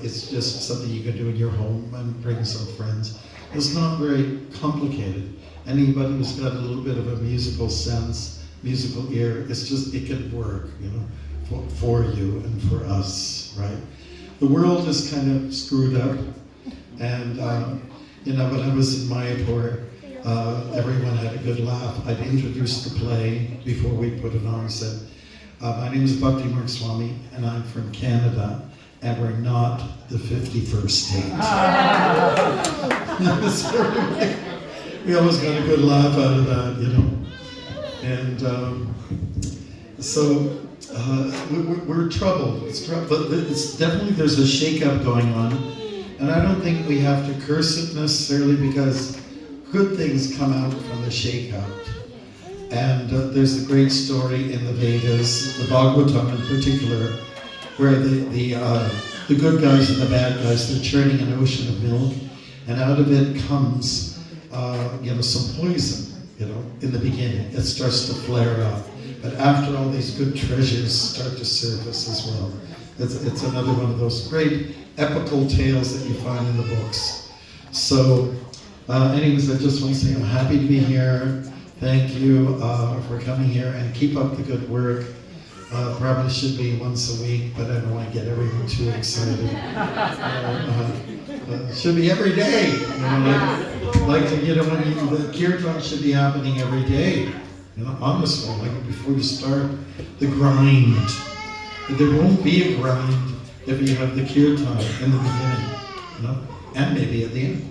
It's just something you can do in your home and bring some friends. It's not very complicated. Anybody who's got a little bit of a musical sense, musical ear, it can work, you know, for you and for us, right? The world is kind of screwed up, and you know, when I was in Mayapur, everyone had a good laugh. I'd introduced the play before we put it on. Said, my name is Bhaktimarga Swami, and I'm from Canada, and we're not the 51st state. We always got a good laugh out of that, you know. And so we're troubled. But it's definitely, there's a shake-up going on, and I don't think we have to curse it necessarily, because good things come out from the shake-out. And there's a great story in the Vedas, the Bhagavatam in particular, where the good guys and the bad guys, they're churning an ocean of milk, and out of it comes, you know, some poison, you know, in the beginning. It starts to flare up. But after all, these good treasures start to surface as well. It's another one of those great epical tales that you find in the books. So, anyways, I just want to say I'm happy to be here. Thank you for coming here, and keep up the good work. Probably should be once a week, but I don't want to get everyone too excited. Should be every day. When the Kirtan should be happening every day. Honestly, like before you start the grind. There won't be a grind if you have the Kirtan in the beginning, and maybe at the end.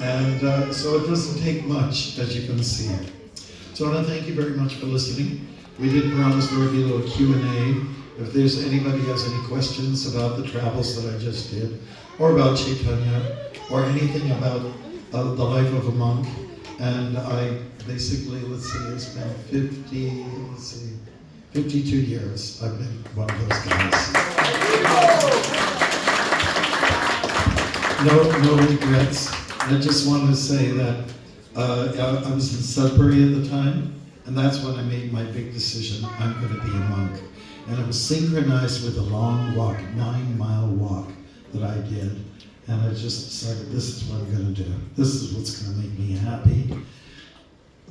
And so it doesn't take much, as you can see. So I want to thank you very much for listening. We did promise there would be a little Q&A. If there's anybody has any questions about the travels that I just did, or about Chaitanya, or anything about the life of a monk. And I basically, it's been 52 years I've been one of those guys. No regrets. I just wanted to say that I was in Sudbury at the time, and that's when I made my big decision, I'm going to be a monk. And it was synchronized with a long walk, 9-mile walk that I did. And I just decided, this is what I'm going to do. This is what's going to make me happy.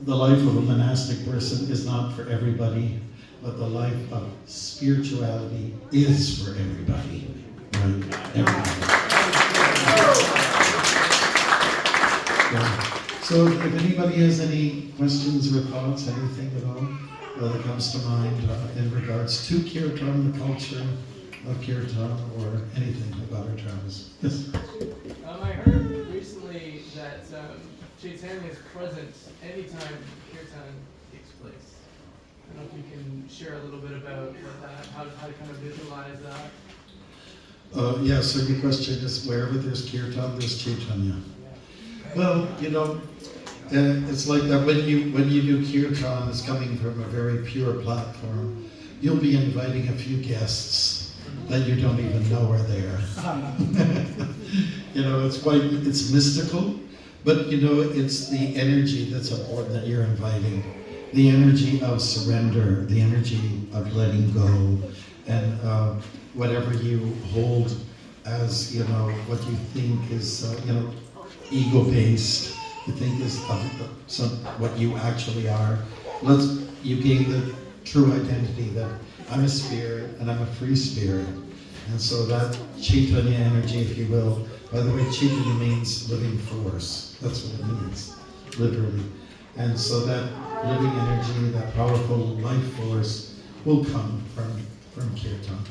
The life of a monastic person is not for everybody, but the life of spirituality is for everybody. Right? Everybody. Yeah. So if anybody has any questions or thoughts, anything at all that comes to mind in regards to Kirtan, the culture of Kirtan, or anything about our travels. Yes? I heard recently that Chaitanya is present anytime Kirtan takes place. I don't know if you can share a little bit about that, how to kind of visualize that. Yeah, so your question is, wherever there's Kirtan, there's Chaitanya. Well, it's like that when you do Kirtan, it's coming from a very pure platform. You'll be inviting a few guests that you don't even know are there. It's mystical, but it's the energy that's important that you're inviting. The energy of surrender, the energy of letting go, and whatever you hold as, what you think is, ego-based, you think is what you actually are. You gain the true identity that I'm a spirit and I'm a free spirit. And so that Chaitanya energy, if you will, by the way, Chaitanya means living force. That's what it means, literally. And so that living energy, that powerful life force will come from Kirtan.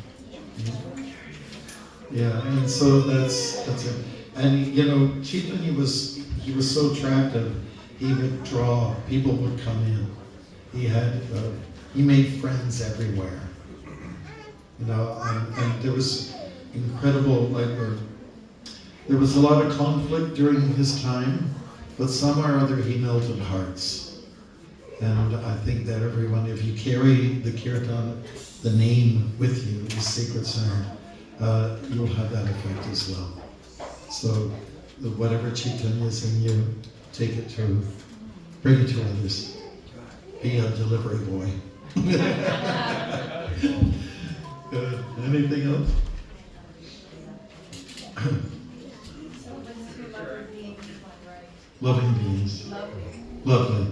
Yeah, and so that's it. And Chaitanya was so attractive. He would draw. People would come in. He made friends everywhere. And there was incredible, there was a lot of conflict during his time, but somehow or other he melted hearts. And I think that everyone, if you carry the Kirtan, the name with you, the sacred sound, you'll have that effect as well. So whatever Chaitanya is in you, bring it to others. Be a delivery boy. Anything else? Loving beings. Lovely.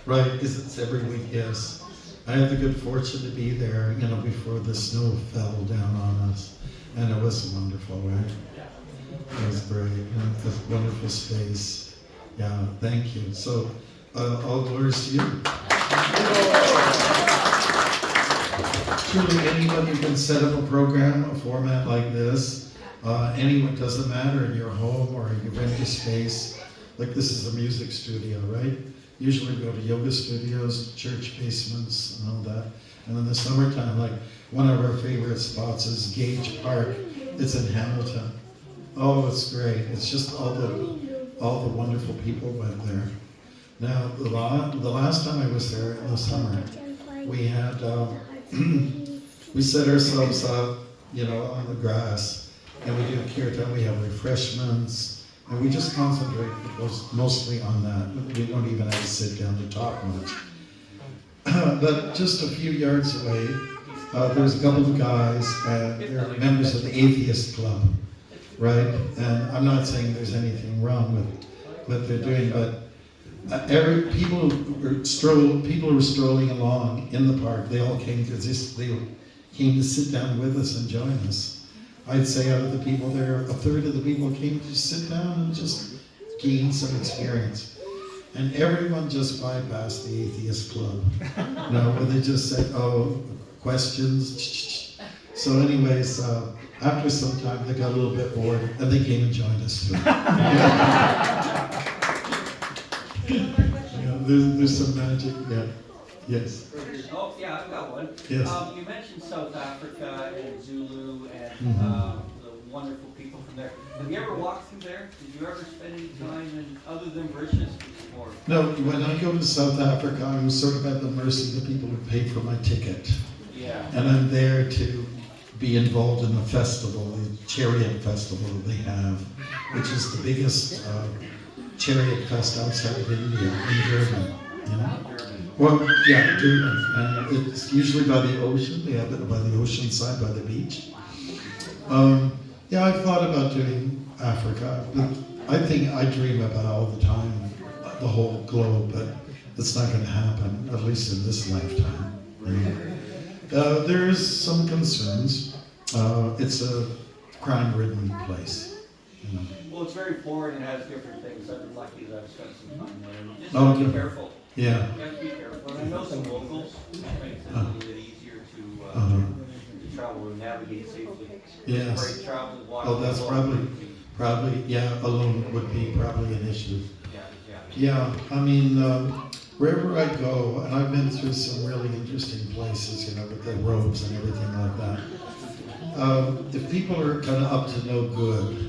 Right, it's every week, yes. I had the good fortune to be there, before the snow fell down on us. And it was wonderful, right? It was great. It was a wonderful space. Yeah, thank you. So, all glories to you. Truly, anybody can set up a program, a format like this. Anyone, doesn't matter, in your home or you rent a space. Like this is a music studio, right? Usually we go to yoga studios, church basements, and all that. And in the summertime, one of our favorite spots is Gage Park. It's in Hamilton. Oh, it's great. It's just all the wonderful people went there. Now, the last time I was there in the summer, we had, we set ourselves up, on the grass, and we do Kirtan, we have refreshments, and we just concentrate mostly on that. We don't even have to sit down to talk much. But just a few yards away, there's a couple of guys, they're members of the Atheist Club, right? And I'm not saying there's anything wrong with what they're doing, but people were strolling along in the park. They all came to sit down with us and join us. I'd say out of the people there, a third of the people came to sit down and just gain some experience. And everyone just bypassed the Atheist Club. Where they just said, oh, questions. So anyways, after some time they got a little bit bored and they came and joined us too. There's some magic, yeah. Yes. Oh, yeah, I've got one. Yes. You mentioned South Africa and Zulu and the wonderful people from there. Have you ever walked through there? Did you ever spend any time in, other than Mauritius? Or? No, when I go to South Africa, I'm sort of at the mercy of the people who pay for my ticket. Yeah. And I'm there to be involved in the festival, the chariot festival that they have, which is the biggest chariot fest outside of India, in Durban. You know? Well, yeah, Durban. And it's usually by the ocean. They have it by the ocean side, by the beach. Yeah, I've thought about doing Africa, but I think I dream about it all the time, the whole globe, but it's not going to happen, at least in this lifetime. There's some concerns. It's a crime-ridden place. You know. Well, it's very foreign and has different things. I've been lucky that I've spent some time there. And you just Oh, have to be okay. careful. Yeah. You have to be careful. And I know some locals, which makes it a little bit easier to travel and navigate safely. Yes. Great travel, walk Oh, that's alone. probably, yeah, alone would be probably an issue. Yeah. Yeah, I mean, wherever I go, and I've been through some really interesting places, you know, with the robes and everything like that. If people are kind of up to no good,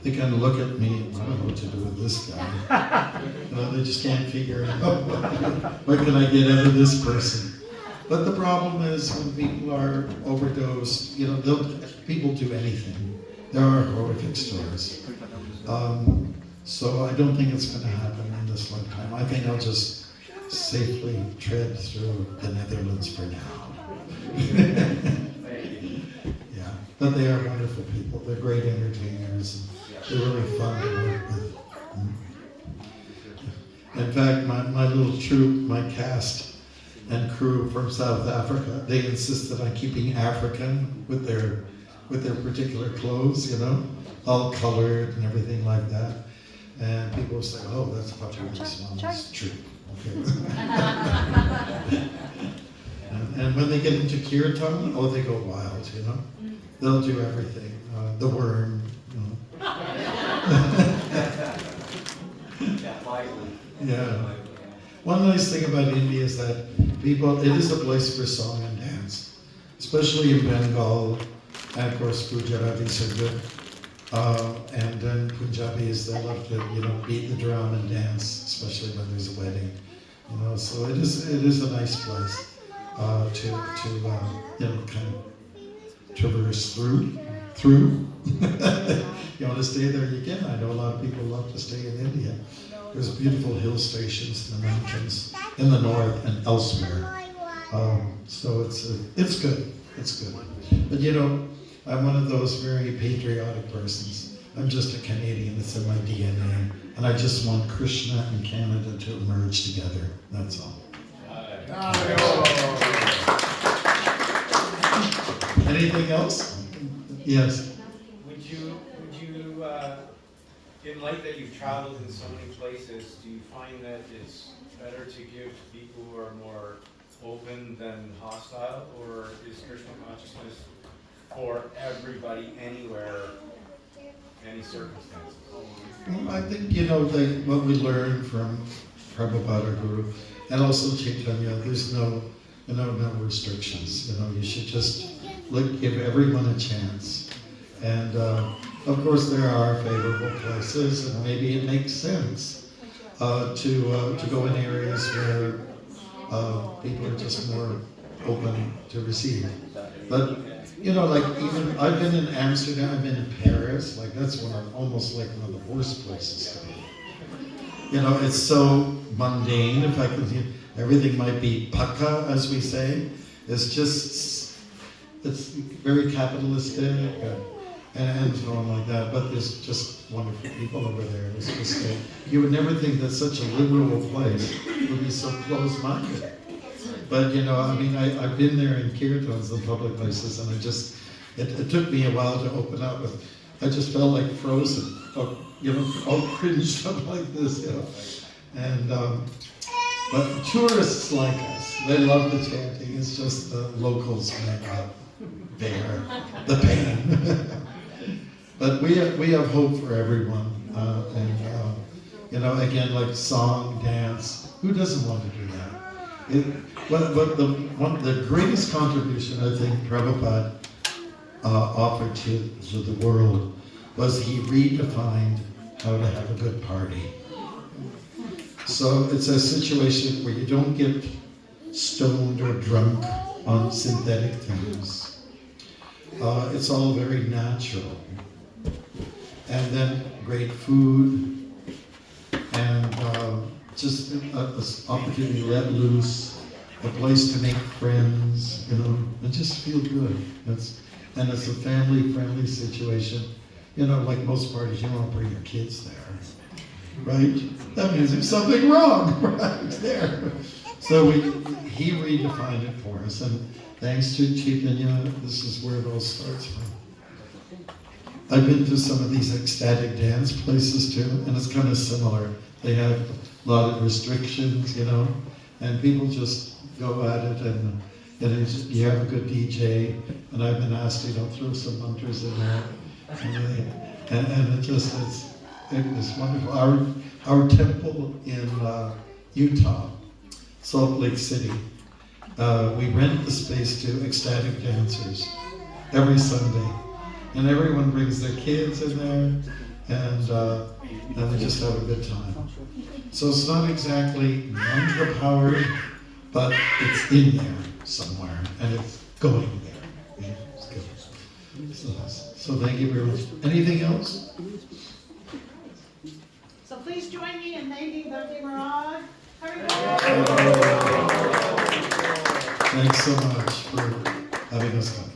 they kind of look at me and I don't know what to do with this guy. You know, they just can't figure out what can I get out of this person. But the problem is when people are overdosed, you know, people do anything. There are horrific stories. So I don't think it's going to happen in this lifetime. I think I'll just safely tread through the Netherlands for now. Yeah, but they are wonderful people. They're great entertainers. They're really fun to work with. In fact, my little troupe, my cast and crew from South Africa, they insisted on keeping African with their particular clothes, you know, all colored and everything like that. And people will say, oh, that's Bhaktimarga Swami's troupe. Okay. and when they get into Kirtan, oh, they go wild, you know. They'll do everything. The worm, you know. Yeah. One nice thing about India is that it is a place for song and dance, especially in Bengal, and of course Gujaratis are good. And then Punjabis, they love to, you know, beat the drum and dance, especially when there's a wedding. You know, so it is a nice place to you know, kind of traverse through. You want to stay there, you can. I know a lot of people love to stay in India. There's beautiful hill stations in the mountains, in the north and elsewhere. So it's good. It's good. But you know, I'm one of those very patriotic persons. I'm just a Canadian. It's in my DNA, and I just want Krishna and Canada to merge together. That's all. Anything else? Yes. Would you, in light that you've traveled in so many places, do you find that it's better to give to people who are more open than hostile, or is Krishna consciousness for everybody, anywhere, any circumstances? Well, I think, you know, what we learned from Prabhupada, our Guru, and also Chaitanya, there's no restrictions. You know, you should just give everyone a chance. And of course, there are favorable places, and maybe it makes sense to go in areas where people are just more open to receive. But you know, like even I've been in Amsterdam, I've been in Paris. Like that's almost like one of the worst places to be. You know, it's so mundane. If I could, everything might be paka, as we say. It's just it's very capitalistic and so on like that. But there's just wonderful people over there. It's just you would never think that such a liberal place would be so close-minded. But you know, I mean, I've been there in Kirtans and public places, and it took me a while to open up. I just felt like frozen, you know, all cringed up like this, you know. And but tourists like us, they love the chanting. It's just the locals make up the pain. But we have hope for everyone, and you know, again, like song, dance. Who doesn't want to do that? But the greatest contribution I think Prabhupada offered to the world was he redefined how to have a good party. So it's a situation where you don't get stoned or drunk on synthetic things. It's all very natural. And then great food, and just an opportunity to let loose, a place to make friends, you know, and just feel good. And it's a family-friendly situation. You know, like most parties, you don't bring your kids there, right? That means there's something wrong right there. So he redefined it for us, and thanks to Chaitanya, this is where it all starts from. I've been to some of these ecstatic dance places too, and it's kind of similar. They have a lot of restrictions, you know, and people just go at it, and you have a good DJ, and I've been asked, you know, throw some mantras in there, and it just it's wonderful. Our temple in Utah, Salt Lake City, we rent the space to ecstatic dancers every Sunday, and everyone brings their kids in there, and they just have a good time. So it's not exactly mantra powered, but it's in there somewhere, and it's going there. Yeah, it's good. So thank you very much. Anything else? So please join me in thanking Bhaktimarga. Hare. Thanks so much for having us come.